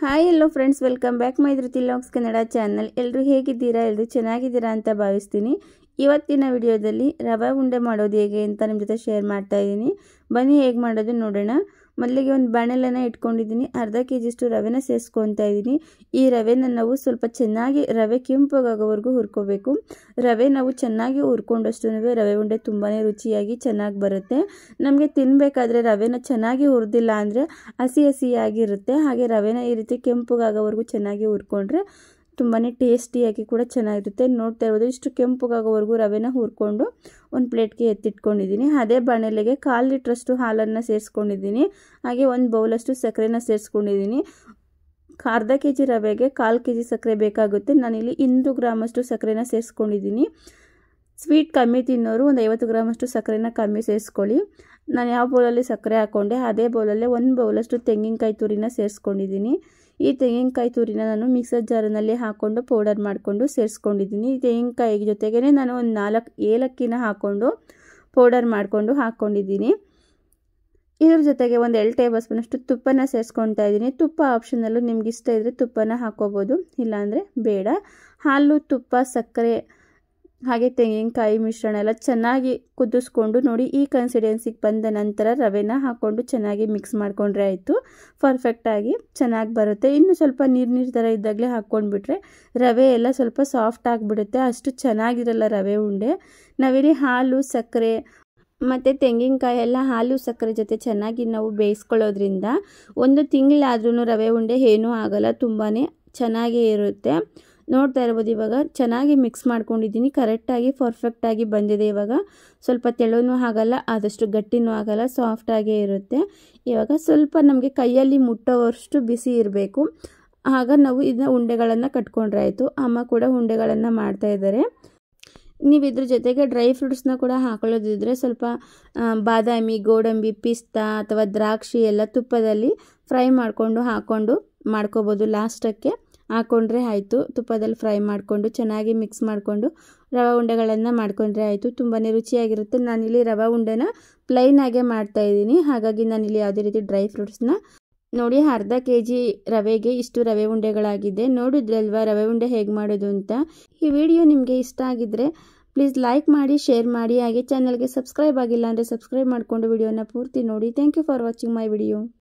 Hi hello friends, welcome back my Dhriti vlogs Kannada channel. ಎಲ್ಲರೂ ಹೇಗಿದ್ದೀರಾ? ಎಲ್ಲರೂ ಚೆನ್ನಾಗಿದ್ದೀರಾ ಅಂತ ಭಾವಿಸ್ತೀನಿ. ಇವತ್ತಿನ ವಿಡಿಯೋದಲ್ಲಿ ರವೆ ಉಂಡೆ ಮಾಡೋದು ಹೇಗೆ ಅಂತ ನಿಮ್ಮ ಜೊತೆ ಶೇರ್ ಮಾಡ್ತಾ ಇದ್ದೀನಿ. ಬನ್ನಿ ಹೇಗೆ ಮಾಡೋದು ನೋಡೋಣ. ಮೊದಲಿಗೆ ಒಂದು ಬಾಣಲೆನ ಇಟ್ಕೊಂಡಿದ್ದೀನಿ. ಅರ್ಧ ಕೆಜಿಯಷ್ಟು ರವೆನ ಸೇರಿಸ್ಕೊತಾ ಇದ್ದೀನಿ. ಈ ರವೆನ ನಾವು ಸ್ವಲ್ಪ ಚೆನ್ನಾಗಿ ರವೆ ಕೆಂಪಗಾಗೋವರೆಗೂ ಹುರ್ಕೋಬೇಕು. ರವೆ ನಾವು ಚೆನ್ನಾಗಿ ಹುರ್ಕೊಂಡಷ್ಟು ರವೆ ಉಂಡೆ ತುಂಬಾ ರುಚಿಯಾಗಿ ಚೆನ್ನಾಗಿ ಬರುತ್ತೆ. ನಮಗೆ ತಿನ್ನಬೇಕಾದ್ರೆ ರವೆನ ಚೆನ್ನಾಗಿ ಹುರಿದಿಲ್ಲ ಅಂದರೆ ಹಸಿ ಹಸಿಯಾಗಿರುತ್ತೆ. ಹಾಗೆ ರವೆನ ಈ ರೀತಿ ಕೆಂಪಗಾಗೋವರೆಗೂ ಚೆನ್ನಾಗಿ ಹುರ್ಕೊಂಡ್ರೆ ತುಂಬಾ ಟೇಸ್ಟಿಯಾಗಿ ಕೂಡ ಚೆನ್ನಾಗಿರುತ್ತೆ. ನೋಡ್ತಾ ಇರ್ಬೋದು, ಇಷ್ಟು ಕೆಂಪಗಾಗೋವರೆಗೂ ರವೆನ ಹುರ್ಕೊಂಡು ಒಂದು ಪ್ಲೇಟ್ಗೆ ಎತ್ತಿಟ್ಕೊಂಡಿದ್ದೀನಿ. ಅದೇ ಬಾಣಲೆಗೆ 1/4 ಲೀಟ್ರಷ್ಟು ಹಾಲನ್ನು ಸೇರಿಸ್ಕೊಂಡಿದ್ದೀನಿ. ಹಾಗೆ 1 ಬೌಲಷ್ಟು ಸಕ್ಕರೆನ ಸೇರಿಸ್ಕೊಂಡಿದ್ದೀನಿ. ಅರ್ಧ ಕೆಜಿ ರವೆಗೆ 1/4 ಕೆಜಿ ಸಕ್ಕರೆ ಬೇಕಾಗುತ್ತೆ. ನಾನಿಲ್ಲಿ 200 ಗ್ರಾಮಷ್ಟು ಸಕ್ಕರೆನ ಸೇರಿಸ್ಕೊಂಡಿದ್ದೀನಿ. ಸ್ವೀಟ್ ಕಮ್ಮಿ ತಿನ್ನೋರು ಒಂದು 50 ಗ್ರಾಮಷ್ಟು ಸಕ್ಕರೆನ ಕಮ್ಮಿ ಸೇರಿಸ್ಕೊಳ್ಳಿ. ನಾನು ಯಾವ ಬೌಲಲ್ಲಿ ಸಕ್ಕರೆ ಹಾಕ್ಕೊಂಡೆ ಅದೇ ಬೌಲಲ್ಲೇ 1 ಬೌಲಷ್ಟು ತೆಂಗಿನಕಾಯಿ ತುರಿನ ಸೇರಿಸ್ಕೊಂಡಿದ್ದೀನಿ. ಈ ತೆಂಗಿನಕಾಯಿ ತುರಿನ ನಾನು ಮಿಕ್ಸರ್ ಜಾರಿನಲ್ಲಿ ಹಾಕ್ಕೊಂಡು ಪೌಡರ್ ಮಾಡಿಕೊಂಡು ಸೇರಿಸ್ಕೊಂಡಿದ್ದೀನಿ. ಈ ತೆಂಗಿನಕಾಯಿ ಜೊತೆಗೇ ನಾನು ಒಂದು 4 ಏಲಕ್ಕಿನ ಹಾಕ್ಕೊಂಡು ಪೌಡರ್ ಮಾಡಿಕೊಂಡು ಹಾಕ್ಕೊಂಡಿದ್ದೀನಿ. ಇದ್ರ ಜೊತೆಗೆ ಒಂದು 2 ಟೇಬಲ್ ಸ್ಪೂನಷ್ಟು ತುಪ್ಪನ ಸೇರಿಸ್ಕೊತಾ ಇದ್ದೀನಿ. ತುಪ್ಪ ಆಪ್ಷನಲ್ಲು, ನಿಮ್ಗೆ ಇಷ್ಟ ಇದ್ದರೆ ತುಪ್ಪನ ಹಾಕ್ಕೋಬೋದು, ಇಲ್ಲಾಂದರೆ ಬೇಡ. ಹಾಲು, ತುಪ್ಪ, ಸಕ್ಕರೆ ಹಾಗೆ ತೆಂಗಿನಕಾಯಿ ಮಿಶ್ರಣ ಎಲ್ಲ ಚೆನ್ನಾಗಿ ಕುದಿಸ್ಕೊಂಡು ನೋಡಿ ಈ ಕನ್ಸಿಸ್ಟೆನ್ಸಿಗೆ ಬಂದ ನಂತರ ರವೆನ ಹಾಕ್ಕೊಂಡು ಚೆನ್ನಾಗಿ ಮಿಕ್ಸ್ ಮಾಡಿಕೊಂಡ್ರೆ ಆಯಿತು. ಪರ್ಫೆಕ್ಟಾಗಿ ಚೆನ್ನಾಗಿ ಬರುತ್ತೆ. ಇನ್ನು ಸ್ವಲ್ಪ ನೀರು ಥರ ಇದ್ದಾಗಲೇ ಹಾಕ್ಕೊಂಡ್ಬಿಟ್ರೆ ರವೆ ಎಲ್ಲ ಸ್ವಲ್ಪ ಸಾಫ್ಟ್ ಆಗಿಬಿಡುತ್ತೆ. ಅಷ್ಟು ಚೆನ್ನಾಗಿರಲ್ಲ ರವೆ ಉಂಡೆ. ನಾವಿಲ್ಲಿ ಹಾಲು, ಸಕ್ಕರೆ ಮತ್ತು ತೆಂಗಿನಕಾಯಿ ಎಲ್ಲ ಹಾಲು ಸಕ್ಕರೆ ಜೊತೆ ಚೆನ್ನಾಗಿ ನಾವು ಬೇಯಿಸ್ಕೊಳ್ಳೋದ್ರಿಂದ 1 ತಿಂಗಳಾದ್ರೂ ರವೆ ಉಂಡೆ ಏನೂ ಆಗಲ್ಲ, ತುಂಬಾ ಚೆನ್ನಾಗೇ ಇರುತ್ತೆ. ನೋಡ್ತಾ ಇರ್ಬೋದು, ಇವಾಗ ಚೆನ್ನಾಗಿ ಮಿಕ್ಸ್ ಮಾಡ್ಕೊಂಡಿದ್ದೀನಿ. ಕರೆಕ್ಟಾಗಿ ಪರ್ಫೆಕ್ಟಾಗಿ ಬಂದಿದೆ. ಇವಾಗ ಸ್ವಲ್ಪ ತೆಳುನೂ ಆಗಲ್ಲ, ಆದಷ್ಟು ಗಟ್ಟಿನೂ ಆಗಲ್ಲ, ಸಾಫ್ಟಾಗೇ ಇರುತ್ತೆ. ಇವಾಗ ಸ್ವಲ್ಪ ನಮಗೆ ಕೈಯಲ್ಲಿ ಮುಟ್ಟೋವಷ್ಟು ಬಿಸಿ ಇರಬೇಕು. ಆಗ ನಾವು ಇದನ್ನ ಉಂಡೆಗಳನ್ನು ಕಟ್ಕೊಂಡ್ರೆ ಆಯಿತು. ಅಮ್ಮ ಕೂಡ ಉಂಡೆಗಳನ್ನು ಮಾಡ್ತಾಯಿದ್ದಾರೆ. ನೀವು ಇದ್ರ ಜೊತೆಗೆ ಡ್ರೈ ಫ್ರೂಟ್ಸ್ನ ಕೂಡ ಹಾಕೊಳ್ಳೋದಿದ್ರೆ ಸ್ವಲ್ಪ ಬಾದಾಮಿ, ಗೋಡಂಬಿ, ಪಿಸ್ತಾ ಅಥವಾ ದ್ರಾಕ್ಷಿ ಎಲ್ಲ ತುಪ್ಪದಲ್ಲಿ ಫ್ರೈ ಮಾಡಿಕೊಂಡು ಮಾಡ್ಕೋಬೋದು. ಲಾಸ್ಟಕ್ಕೆ ಹಾಕ್ಕೊಂಡ್ರೆ ಆಯಿತು. ತುಪ್ಪದಲ್ಲಿ ಫ್ರೈ ಮಾಡಿಕೊಂಡು ಚೆನ್ನಾಗಿ ಮಿಕ್ಸ್ ಮಾಡಿಕೊಂಡು ರವೆ ಉಂಡೆಗಳನ್ನು ಮಾಡ್ಕೊಂಡ್ರೆ ಆಯಿತು. ತುಂಬಾ ರುಚಿಯಾಗಿರುತ್ತೆ. ನಾನಿಲ್ಲಿ ರವೆ ಉಂಡೆನ ಪ್ಲೈನಾಗೆ ಮಾಡ್ತಾಯಿದ್ದೀನಿ. ಹಾಗಾಗಿ ನಾನಿಲ್ಲಿ ಯಾವುದೇ ರೀತಿ ಡ್ರೈ ಫ್ರೂಟ್ಸ್ನ ನೋಡಿ, ಅರ್ಧ ಕೆಜಿ ರವೆಗೆ ಇಷ್ಟು ರವೆ ಉಂಡೆಗಳಾಗಿದೆ. ನೋಡಿದ್ರಲ್ವಾ ರವೆ ಉಂಡೆ ಹೇಗೆ ಮಾಡೋದು ಅಂತ. ಈ ವಿಡಿಯೋ ನಿಮಗೆ ಇಷ್ಟ ಆಗಿದ್ದರೆ ಪ್ಲೀಸ್ ಲೈಕ್ ಮಾಡಿ, ಶೇರ್ ಮಾಡಿ. ಹಾಗೆ ಚಾನಲ್ಗೆ ಸಬ್ಸ್ಕ್ರೈಬ್ ಆಗಿಲ್ಲ ಅಂದರೆ ಸಬ್ಸ್ಕ್ರೈಬ್ ಮಾಡಿಕೊಂಡು ವಿಡಿಯೋನ ಪೂರ್ತಿ ನೋಡಿ. Thank you for watching my video.